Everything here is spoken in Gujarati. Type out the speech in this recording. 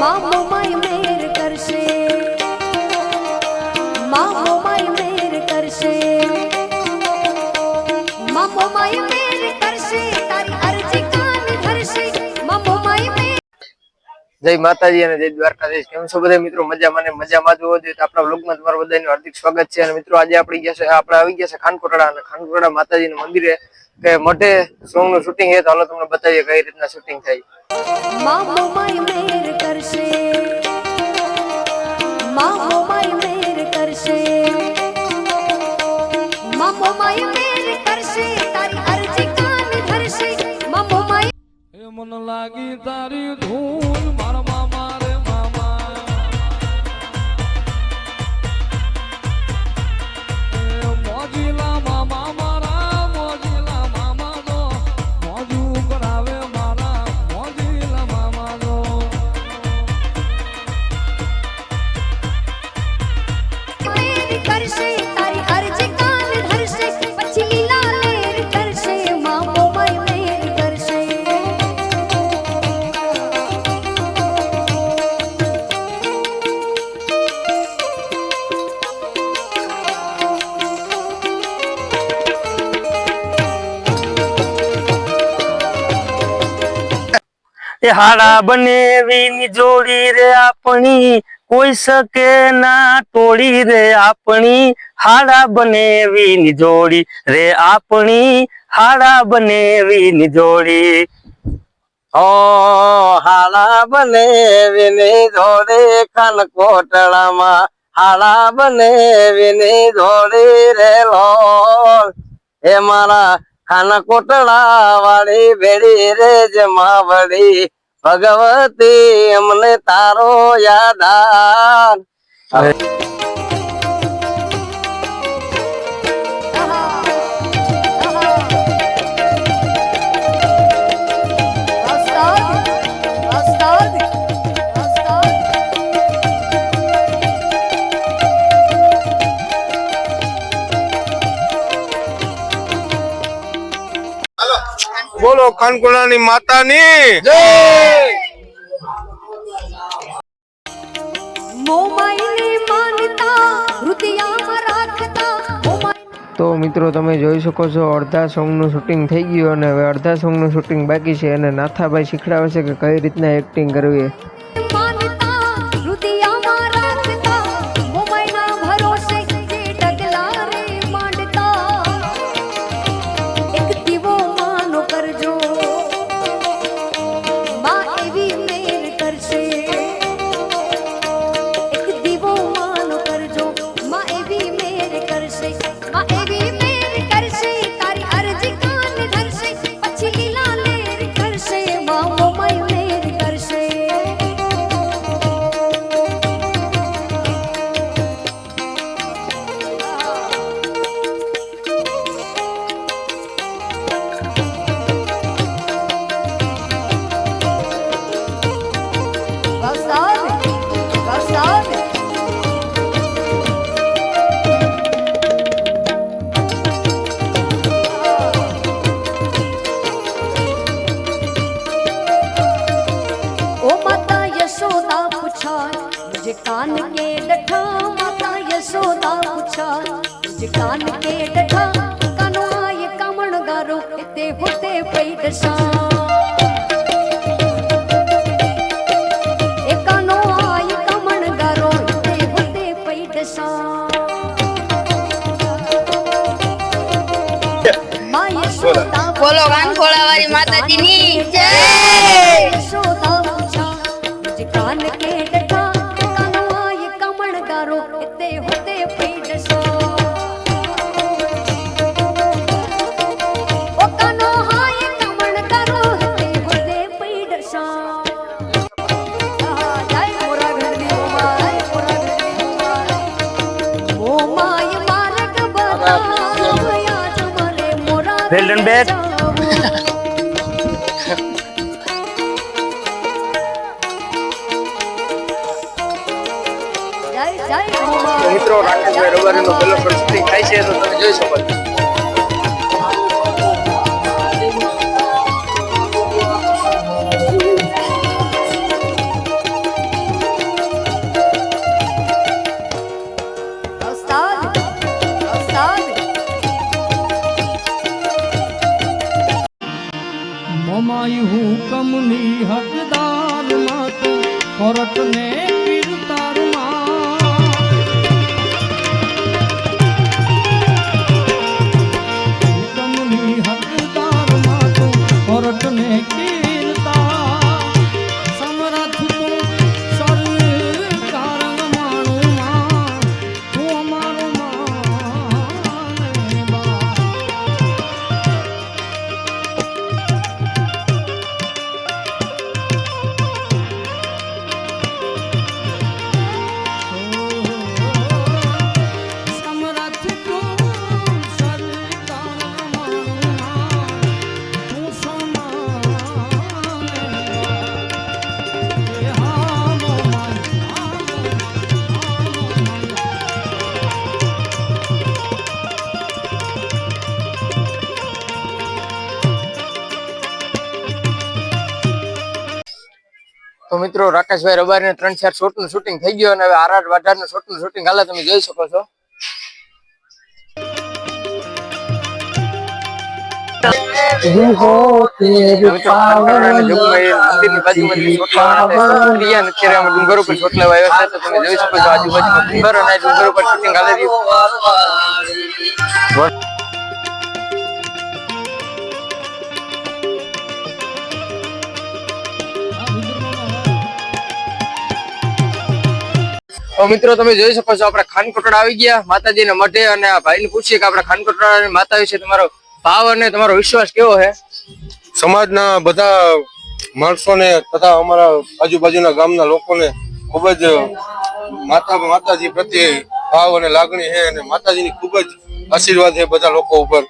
મામો માય મેર કરશે, મામો માય મેર કરશે, મામો માય મેર કરશે, તારી અરજી કાન ધરશે, મામો માય મેર. જય માતાજી અને જય દ્વારકાધીશ. કેમ છો બધા મિત્રો? મજામાં ને મજામાં જ હોવો જોઈએ. તો આપણા વ્લોગમાં તમારું બધાનું હાર્દિક સ્વાગત છે. અને મિત્રો આજે આપણે આવી ગયા છે ખાનકોટડા, અને ખાનકોટડા માતાજીના મંદિરે કે મોઢે સોંગ નું શૂટિંગ છે. તો હાલો તમને બતાવીએ કઈ રીતના શૂટિંગ થાય. મામો માય મેર કરશે, મામો માય મેર કરશે, મામો માય મેર કરશે, તારી અરજી કાન ધરશે, મામો માય. એ મન લાગી તારી ધૂન મારા મામા રે મામા, એ મોજીલા મામા મારા, મોજીલા મામા નો મોજુ કરાવે મારા, મોજીલા મામા નો. મેર કરશે, તારી અરજી કાન ધરશે, પછી લીલા લેર કરશે, મામો માય મેર કરશે. એ હાડા બનેવીની જોડી રે આપણી, કોઈ શકે ના તોડી રે આપણી. હાડા બનેવીની જોડી રે આપણી, હાડા બનેવીની જોડી. ઓ હાડા બનેવીની જોડી ખાનકોટડામાં, હાડા બનેવીની જોડી રે લોલ. એ મારા ખાનકોટડા વાળી ભેડી રે જમાવડી, ભગવતી અમને તારો યાદ આવે. બોલો ખાનકોટડાની માતાની જય. મોમાઈને માનતા હૃદયમાં રાખતા તો મિત્રો તમે જોઈ શકો છો અડધા સોંગ નું શૂટિંગ થઈ ગયું, અને હવે અડધા સોંગ નું શૂટિંગ બાકી છે. અને નાથાભાઈ શીખડાવે છે કે કઈ રીતના એક્ટિંગ કરવી. માનતા હૃદયમાં રાખતા, મોમાઈના ભરોસે જે ડગલા રે માંડતા. એક દીવો માનો કરજો, માં એવી મેર કરશે. એક દીવો માનો કરજો, માં એવી મેર કરશે, માં એવી મેર કરશે, તારી અરજી કાન ધરશે, પછી લીલા લેર કરશે, મામો માય મેર કરશે. વરસાદ વરસાદ ओ माता यशोदा पूछा मुझे कान के डठा, माता यशोदा पूछा मुझे कान के डठा. कानो आये कामण गारो ते होते पैदशा, ए कानो आये कामण गारो ते होते पैदशा. माँ यशोदा बोलो खानकोटड़ा वाली माताजीनी जय. यशोदा पूछा मुझे कान के डठा, कानो आये कामण गारो ते होते पैदशा. ओ कानो आये कामण गारो ते होते पैदशा. जय मोरा घरनी मोमाय, मोरा घरनी मोमाय, मोमाय मार्ग बतावया जमले मोरा Well done, Beth. જય જય તો મોમાય. મિત્રો રાકેશભાઈ રબારી નો કલર પર શૂટિંગ થાય છે. તો તમે જોઈ શકો છો. હકદાર માં તું કોરટ ને કીર્તાર માં હુકમની હકદાર માં તું કોરટ ને કીર્તાર સમરથ તું સરકાર માણું માં તું અમારું માને બા સમરથ તું સરકાર માણું માં તું સમાને હા મોમાન તો મિત્રો રાકેશભાઈ રબારીને 3-4 શોટનું શૂટિંગ થઈ ગયું અને હવે આર વાઢારનું શોટનું શૂટિંગ હાલે તમે જોઈ શકો છો. મિત્રો ખાનકોટડાના જોગમાયા મંદિરની બાજુમાં જે શોટ લેવાના છે, ક્રિયા અને અત્યારે અમે ડુંગર ઉપર શોટ લેવા આવ્યા છે, તો તમે જોઈ શકો છો આજુબાજુમાં ડુંગર અને આ ડુંગર ઉપર શૂટિંગ હાલે રહ્યું. તો મિત્રો તમે જોઈ શકો છો આપણે ખાનકોટડા આવી ગયા માતાજીના મઢે અને આ ભાઈને પૂછીએ કે આપણે ખાનકોટડાની માતા વિશે તમારો ભાવ અને તમારો વિશ્વાસ કેવો છે. સમાજના બધા માણસોને તથા અમારા આજુબાજુના ગામના લોકોને ખૂબ જ માતાજી પ્રત્યે ભાવ અને લાગણી છે અને માતાજીની ખૂબ જ આશીર્વાદ છે બધા લોકો ઉપર